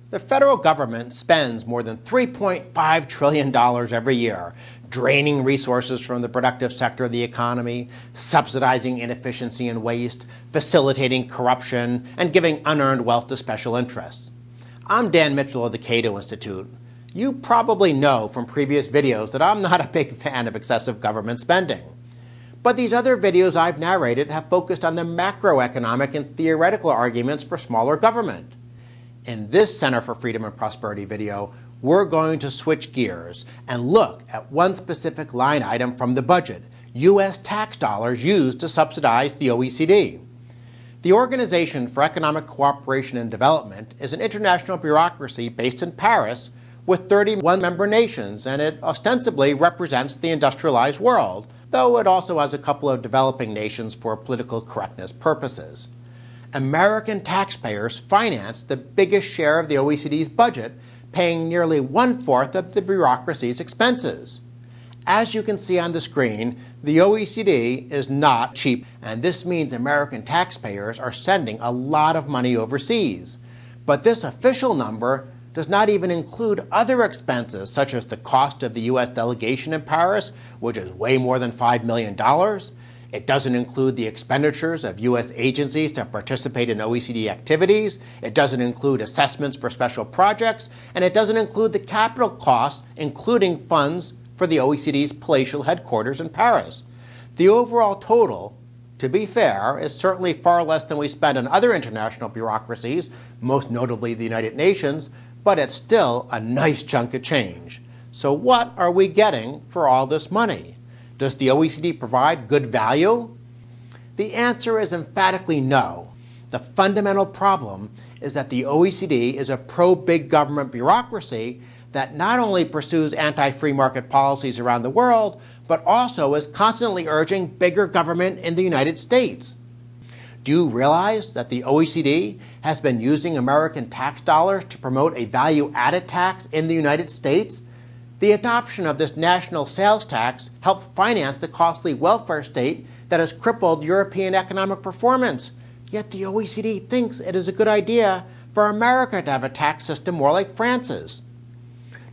The federal government spends more than $3.5 trillion every year, draining resources from the productive sector of the economy, subsidizing inefficiency and waste, facilitating corruption, and giving unearned wealth to special interests. I'm Dan Mitchell of the Cato Institute. You probably know from previous videos that I'm not a big fan of excessive government spending. But these other videos I've narrated have focused on the macroeconomic and theoretical arguments for smaller government. In this Center for Freedom and Prosperity video, we're going to switch gears and look at one specific line item from the budget, U.S. tax dollars used to subsidize the OECD. The Organization for Economic Cooperation and Development is an international bureaucracy based in Paris with 31 member nations, and it ostensibly represents the industrialized world, though it also has a couple of developing nations for political correctness purposes. American taxpayers finance the biggest share of the OECD's budget, paying nearly 1/4 of the bureaucracy's expenses. As you can see on the screen, the OECD is not cheap, and this means American taxpayers are sending a lot of money overseas. But this official number does not even include other expenses, such as the cost of the U.S. delegation in Paris, which is way more than $5 million. It doesn't include the expenditures of U.S. agencies to participate in OECD activities. It doesn't include assessments for special projects. And it doesn't include the capital costs, including funds for the OECD's palatial headquarters in Paris. The overall total, to be fair, is certainly far less than we spend on other international bureaucracies, most notably the United Nations, but it's still a nice chunk of change. So what are we getting for all this money? Does the OECD provide good value? The answer is emphatically no. The fundamental problem is that the OECD is a pro-big government bureaucracy that not only pursues anti-free market policies around the world, but also is constantly urging bigger government in the United States. Do you realize that the OECD has been using American tax dollars to promote a value-added tax in the United States? The adoption of this national sales tax helped finance the costly welfare state that has crippled European economic performance. Yet the OECD thinks it is a good idea for America to have a tax system more like France's.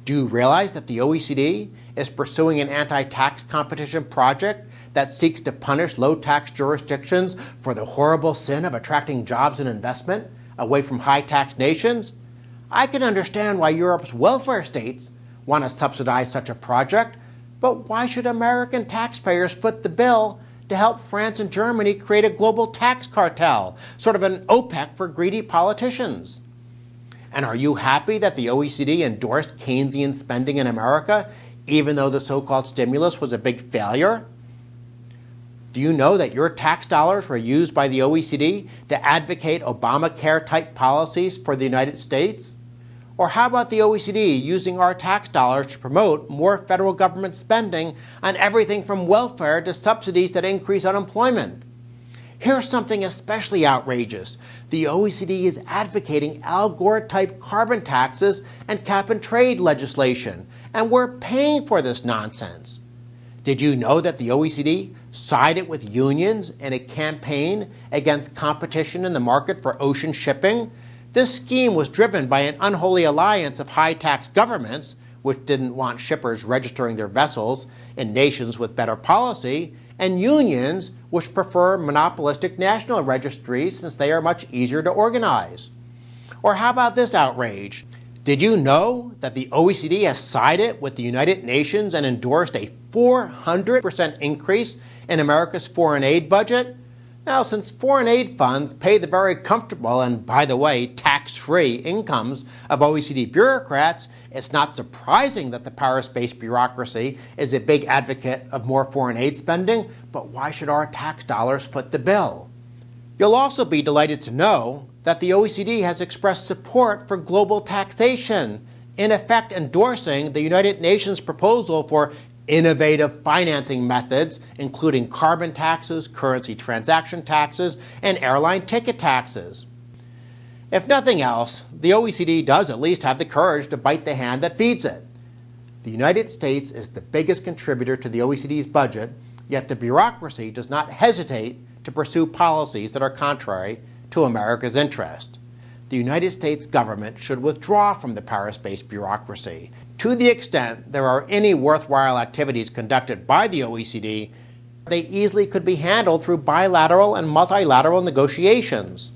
Do you realize that the OECD is pursuing an anti-tax competition project that seeks to punish low-tax jurisdictions for the horrible sin of attracting jobs and investment away from high-tax nations? I can understand why Europe's welfare states want to subsidize such a project, but why should American taxpayers foot the bill to help France and Germany create a global tax cartel, sort of an OPEC for greedy politicians? And are you happy that the OECD endorsed Keynesian spending in America, even though the so-called stimulus was a big failure? Do you know that your tax dollars were used by the OECD to advocate Obamacare-type policies for the United States? Or how about the OECD using our tax dollars to promote more federal government spending on everything from welfare to subsidies that increase unemployment? Here's something especially outrageous. The OECD is advocating Al Gore-type carbon taxes and cap-and-trade legislation, and we're paying for this nonsense. Did you know that the OECD sided with unions in a campaign against competition in the market for ocean shipping? This scheme was driven by an unholy alliance of high-tax governments, which didn't want shippers registering their vessels in nations with better policy, and unions, which prefer monopolistic national registries since they are much easier to organize. Or how about this outrage? Did you know that the OECD has sided with the United Nations and endorsed a 400% increase in America's foreign aid budget? Now, since foreign aid funds pay the very comfortable and, by the way, tax-free incomes of OECD bureaucrats, it's not surprising that the Paris-based bureaucracy is a big advocate of more foreign aid spending, but why should our tax dollars foot the bill? You'll also be delighted to know that the OECD has expressed support for global taxation, in effect endorsing the United Nations proposal for innovative financing methods, including carbon taxes, currency transaction taxes, and airline ticket taxes. If nothing else, the OECD does at least have the courage to bite the hand that feeds it. The United States is the biggest contributor to the OECD's budget, yet the bureaucracy does not hesitate to pursue policies that are contrary to America's interest. the United States government should withdraw from the Paris-based bureaucracy. To the extent there are any worthwhile activities conducted by the OECD, they easily could be handled through bilateral and multilateral negotiations.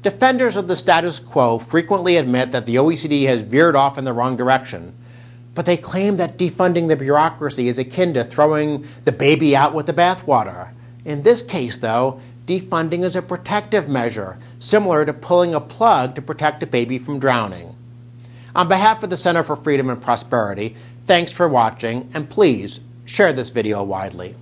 Defenders of the status quo frequently admit that the OECD has veered off in the wrong direction, but they claim that defunding the bureaucracy is akin to throwing the baby out with the bathwater. In this case, though, defunding is a protective measure, similar to pulling a plug to protect a baby from drowning. On behalf of the Center for Freedom and Prosperity, thanks for watching, and please share this video widely.